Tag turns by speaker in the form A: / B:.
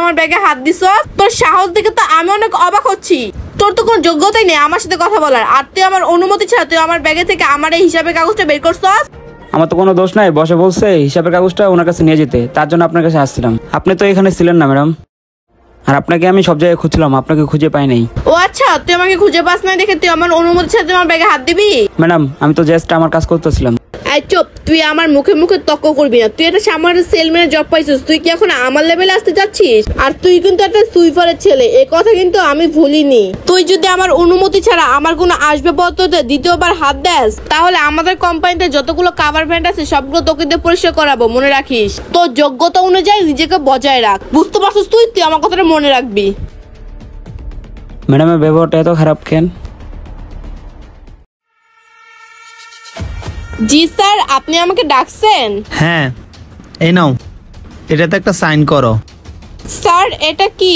A: আমার ব্যাগে হাত দিছস? তোর সাহস দেখে তো আমি অনেক অবাক হচ্ছি। তোর তো কোনো যোগ্যতাই নেই আমার সাথে কথা বলার, আর তুই আমার অনুমতি ছাড়া তুই আমার ব্যাগে থেকে আমার এই হিসাবের কাগজটা বের করছস।
B: আমার তো কোনো দোষ নাই, বসে বলছে হিসাবের কাগজটা ওনার কাছে নিয়ে যেতে, তার জন্য আপনার কাছে আসছিলাম। আপনি তো এখানে ছিলেন না ম্যাডাম, আর আপনাকে আমি সব জায়গায় খুঁজছিলাম, আপনাকে খুঁজে পাই নাই।
A: ও আচ্ছা, তুই আমাকে খুঁজে পাস নাই দেখে তুই আমার অনুমতি ছাড়া তুই আমার ব্যাগে হাত দিবি?
B: ম্যাডাম আমি তো জাস্ট আমার কাজ করতেছিলাম।
A: এই চুপ, তুই আমার মুখে মুখে তর্ক করবি না। তুই একটা সামান্য সেলম্যানের জব পাইছিস, তুই কি এখন আমার লেভেলে আসতে যাচ্ছিস? আর তুই কিন্তু একটা সুইপারের ছেলে, এই কথা কিন্তু আমি ভুলিনি। তুই যদি আমার অনুমতি ছাড়া আমার কোনো আসবাবপত্রতে দ্বিতীয়বার হাত দেস, তাহলে আমাদের কোম্পানিতে যতগুলো কাভার ব্যান্ড আছে সবগুলো তোকে দিয়ে পরিষ্কার করাবো, মনে রাখিস। তোর যোগ্যতা অনুযায়ী নিজেকে বজায় রাখ, বুঝতে পারছিস? তুই আমার কথাটা মনে রাখবি।
B: ম্যাডামের ব্যবহারটা এত খারাপ কেন?
A: জি স্যার, আপনি আমাকে ডাকছেন?
C: হ্যাঁ, এই নাও, এটাতে একটা সাইন করো।
A: স্যার এটা কি?